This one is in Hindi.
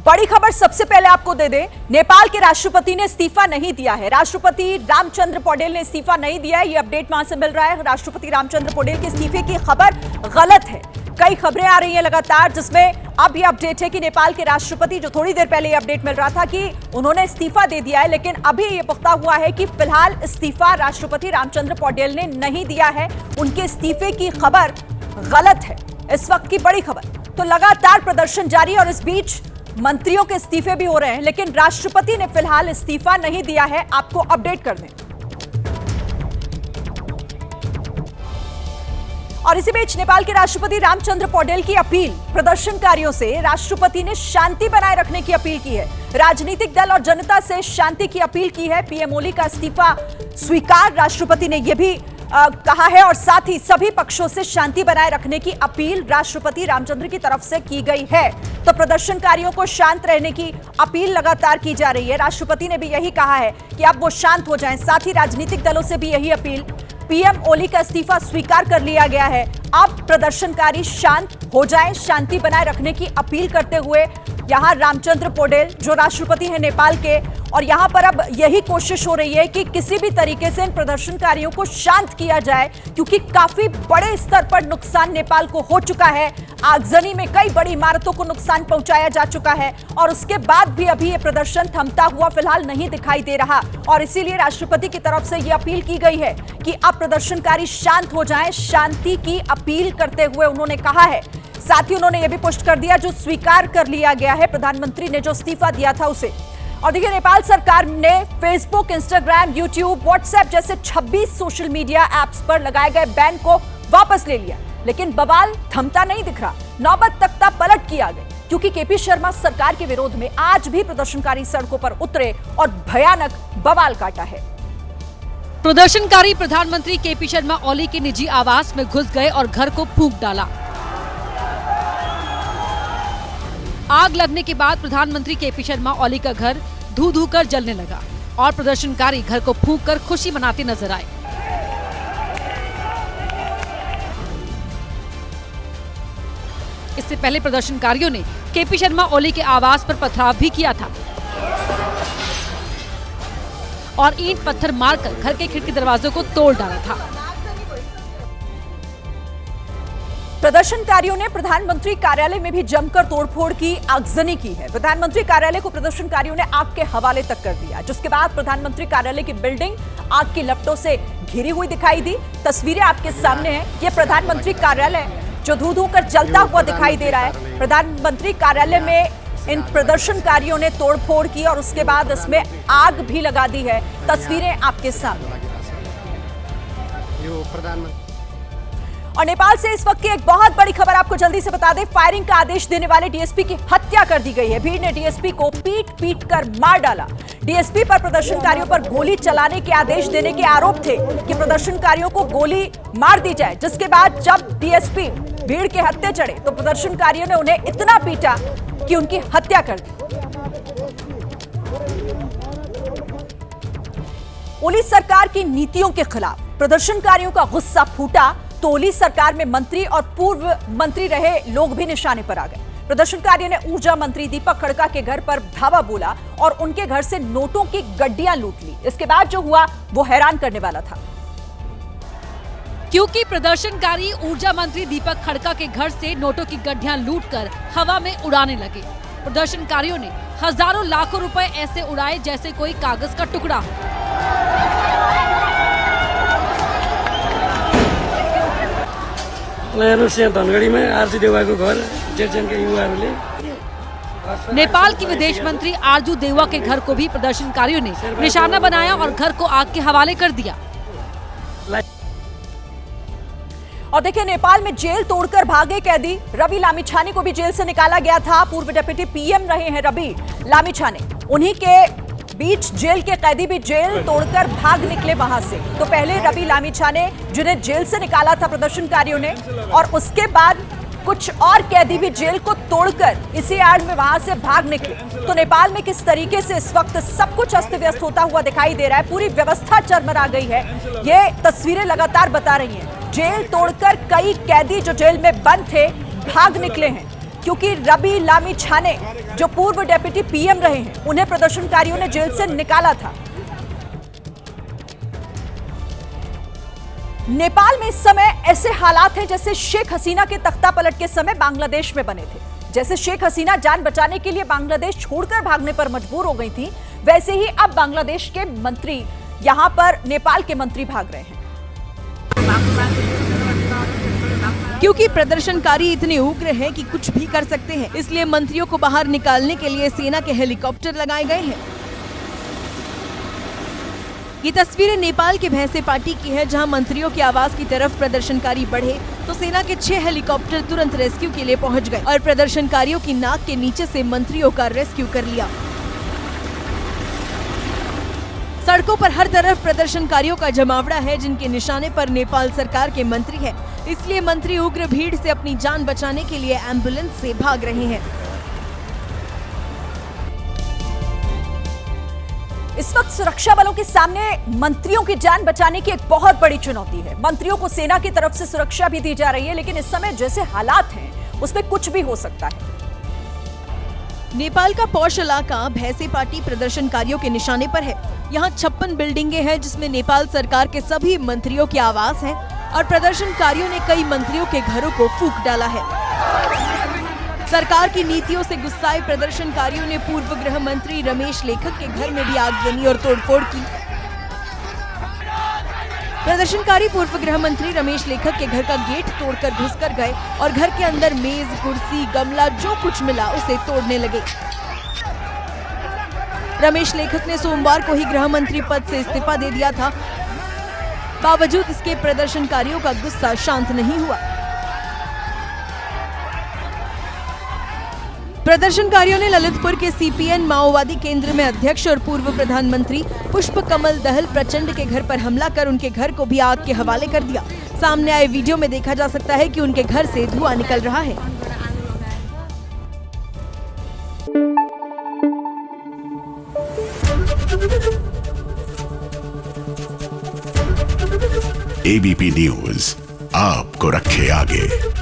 बड़ी खबर सबसे पहले आपको दे दें, नेपाल के राष्ट्रपति ने इस्तीफा नहीं दिया है। राष्ट्रपति रामचंद्र पौडेल ने इस्तीफा नहीं दिया है, ये अपडेट वहां से मिल रहा है। राष्ट्रपति रामचंद्र पौडेल के इस्तीफे की खबर गलत है। कई खबरें आ रही हैं लगातार, जिसमें अब ये अपडेट है कि नेपाल के राष्ट्रपति, जो थोड़ी देर पहले ये अपडेट मिल रहा था कि उन्होंने इस्तीफा दे दिया है, लेकिन अभी ये पुख्ता हुआ है कि फिलहाल इस्तीफा राष्ट्रपति रामचंद्र पौडेल ने नहीं दिया है। उनके इस्तीफे की खबर गलत है। इस वक्त की बड़ी खबर, तो लगातार प्रदर्शन जारी और इस बीच मंत्रियों के इस्तीफे भी हो रहे हैं, लेकिन राष्ट्रपति ने फिलहाल इस्तीफा नहीं दिया है। आपको अपडेट कर दें। और इसी बीच नेपाल के राष्ट्रपति रामचंद्र पौडेल की अपील, प्रदर्शनकारियों से राष्ट्रपति ने शांति बनाए रखने की अपील की है। राजनीतिक दल और जनता से शांति की अपील की है। पीएम ओली का इस्तीफा स्वीकार, राष्ट्रपति ने यह भी कहा है और साथ ही सभी पक्षों से शांति बनाए रखने की अपील राष्ट्रपति रामचंद्र की तरफ से की गई है। तो प्रदर्शनकारियों को शांत रहने की अपील लगातार की जा रही है। राष्ट्रपति ने भी यही कहा है कि अब वो शांत हो जाएं। साथ ही राजनीतिक दलों से भी यही अपील। पीएम ओली का इस्तीफा स्वीकार कर लिया गया है। अब प्रदर्शनकारी शांत हो जाएं, शांति बनाए रखने की अपील करते हुए यहां रामचंद्र पौडेल, जो राष्ट्रपति हैं नेपाल के, और यहां पर अब यही कोशिश हो रही है कि किसी भी तरीके से इन प्रदर्शनकारियों को शांत किया जाए, क्योंकि काफी बड़े स्तर पर नुकसान नेपाल को हो चुका है। आगजनी में कई बड़ी इमारतों को नुकसान पहुंचाया जा चुका है और उसके बाद भी अभी ये प्रदर्शन थमता हुआ फिलहाल नहीं दिखाई दे रहा। और इसीलिए राष्ट्रपति की तरफ से ये अपील की गई है कि अब प्रदर्शनकारी शांत हो जाएं। शांति की अपील करते हुए उन्होंने कहा है। साथ ही उन्होंने ये भी पुष्ट कर दिया, जो स्वीकार कर लिया गया है प्रधानमंत्री ने जो इस्तीफा दिया था उसे। और देखिए, नेपाल सरकार ने फेसबुक, इंस्टाग्राम, यूट्यूब, व्हाट्सएप जैसे 26 सोशल मीडिया एप्स पर लगाए गए बैन को वापस ले लिया, लेकिन बवाल थमता नहीं दिख रहा। नौबत तख्ता पलट किया गया, क्योंकि केपी शर्मा सरकार के विरोध में आज भी प्रदर्शनकारी सड़कों पर उतरे और भयानक बवाल काटा है। प्रदर्शनकारी प्रधानमंत्री केपी शर्मा ओली के निजी आवास में घुस गए और घर को फूंक डाला। आग लगने के बाद प्रधानमंत्री केपी शर्मा ओली का घर धू धू कर जलने लगा और प्रदर्शनकारी घर को फूंककर खुशी मनाते नजर आए। इससे पहले प्रदर्शनकारियों ने केपी शर्मा ओली के आवास पर पथराव भी किया था और ईंट पत्थर मारकर घर के खिड़की दरवाजों को तोड़ डाला था। प्रदर्शनकारियों ने प्रधानमंत्री कार्यालय में भी जमकर तोड़फोड़ की आगजनी की है। प्रधानमंत्री कार्यालय को प्रदर्शनकारियों ने आग के हवाले तक कर दिया, जिसके बाद प्रधानमंत्री कार्यालय की बिल्डिंग आग की लपटों से घिरी हुई दिखाई दी। तस्वीरें आपके सामने हैं। ये प्रधानमंत्री कार्यालय जो धू धू कर जलता हुआ दिखाई दे रहा है। प्रधानमंत्री कार्यालय में इन प्रदर्शनकारियों ने तोड़फोड़ की और उसके बाद इसमें आग भी लगा दी है। तस्वीरें आपके सामने। और नेपाल से इस वक्त की एक बहुत बड़ी खबर आपको जल्दी से बता दें। फायरिंग का आदेश देने वाले डीएसपी की हत्या कर दी गई है। भीड़ ने डीएसपी को पीट कर मार डाला। डीएसपी पर प्रदर्शनकारियों पर गोली चलाने के आदेश देने के आरोप थे कि प्रदर्शनकारियों को गोली मार दी जाए, जिसके बाद जब डीएसपी भीड़ के हत्थे चढ़े तो प्रदर्शनकारियों ने उन्हें इतना पीटा कि उनकी हत्या कर दी। ओली सरकार की नीतियों के खिलाफ प्रदर्शनकारियों का गुस्सा फूटा तो ओली सरकार में मंत्री और पूर्व मंत्री रहे लोग भी निशाने पर आ गए। प्रदर्शनकारियों ने ऊर्जा मंत्री दीपक खड़का के घर पर धावा बोला और उनके घर से नोटों की गड्डियां लूट ली। इसके बाद जो हुआ वो हैरान करने वाला था, क्योंकि प्रदर्शनकारी ऊर्जा मंत्री दीपक खड़का के घर से नोटों की गड्डियां लूटकर हवा में उड़ाने लगे। प्रदर्शनकारियों ने हजारों लाखों रुपए ऐसे उड़ाए जैसे कोई कागज का टुकड़ा हो। धनगढ़ी में आरजू देवा को घर जेठजन के युवाहरूले। नेपाल की विदेश मंत्री आरजू देवा के घर को भी प्रदर्शनकारियों ने निशाना बनाया और घर को आग के हवाले कर दिया। और देखिए, नेपाल में जेल तोड़कर भागे कैदी रवि लामिछाने को भी जेल से निकाला गया था। पूर्व डिप्टी पीएम रहे हैं रवि लामिछाने, उन्हीं के बीच जेल के कैदी भी जेल तोड़कर भाग निकले वहां से। तो पहले रवि लामिछाने, जिन्हें जेल से निकाला था प्रदर्शनकारियों ने, और उसके बाद कुछ और कैदी भी जेल को तोड़कर इसी आड़ में वहां से भाग निकले। तो नेपाल में किस तरीके से इस वक्त सब कुछ अस्त व्यस्त होता हुआ दिखाई दे रहा है, पूरी व्यवस्था चरमरा गई है। ये तस्वीरें लगातार बता रही हैं। जेल तोड़कर कई कैदी जो जेल में बंद थे भाग निकले हैं। क्योंकि रवि लामिछाने जो पूर्व डेप्यूटी पीएम रहे हैं, उन्हें प्रदर्शनकारियों ने जेल से निकाला था। नेपाल में इस समय ऐसे हालात हैं जैसे शेख हसीना के तख्ता पलट के समय बांग्लादेश में बने थे। जैसे शेख हसीना जान बचाने के लिए बांग्लादेश छोड़कर भागने पर मजबूर हो गई थी, वैसे ही अब बांग्लादेश के मंत्री यहां पर नेपाल के मंत्री भाग रहे हैं। क्योंकि प्रदर्शनकारी इतने उग्र हैं कि कुछ भी कर सकते हैं, इसलिए मंत्रियों को बाहर निकालने के लिए सेना के हेलीकॉप्टर लगाए गए हैं। ये तस्वीरें नेपाल के भैंसे पार्टी की है, जहां मंत्रियों के आवास की तरफ प्रदर्शनकारी बढ़े तो सेना के 6 हेलीकॉप्टर तुरंत रेस्क्यू के लिए पहुंच गए और प्रदर्शनकारियों की नाक के नीचे से मंत्रियों का रेस्क्यू कर लिया। सड़कों पर हर तरफ प्रदर्शनकारियों का जमावड़ा है, जिनके निशाने पर नेपाल सरकार के मंत्री हैं। इसलिए मंत्री उग्र भीड़ से अपनी जान बचाने के लिए एम्बुलेंस से भाग रहे हैं। इस वक्त सुरक्षा बलों के सामने मंत्रियों की जान बचाने की एक बहुत बड़ी चुनौती है। मंत्रियों को सेना की तरफ से सुरक्षा भी दी जा रही है, लेकिन इस समय जैसे हालात हैं उसमें कुछ भी हो सकता है। नेपाल का पौष इलाका भैंसे पार्टी प्रदर्शनकारियों के निशाने पर है। यहाँ 56 बिल्डिंगें हैं, जिसमें नेपाल सरकार के सभी मंत्रियों के आवास हैं और प्रदर्शनकारियों ने कई मंत्रियों के घरों को फूंक डाला है। सरकार की नीतियों से गुस्साए प्रदर्शनकारियों ने पूर्व गृह मंत्री रमेश लेखक के घर में भी आगजनी और तोड़फोड़ की। प्रदर्शनकारी पूर्व गृह मंत्री रमेश लेखक के घर का गेट तोड़कर घुसकर गए और घर के अंदर मेज, कुर्सी, गमला जो कुछ मिला उसे तोड़ने लगे। रमेश लेखक ने सोमवार को ही गृह मंत्री पद से इस्तीफा दे दिया था। बावजूद इसके प्रदर्शनकारियों का गुस्सा शांत नहीं हुआ। प्रदर्शनकारियों ने ललितपुर के सीपीएन माओवादी केंद्र में अध्यक्ष और पूर्व प्रधानमंत्री पुष्प कमल दहल प्रचंड के घर पर हमला कर उनके घर को भी आग के हवाले कर दिया। सामने आए वीडियो में देखा जा सकता है कि उनके घर से धुआं निकल रहा है। एबीपी न्यूज आपको रखे आगे।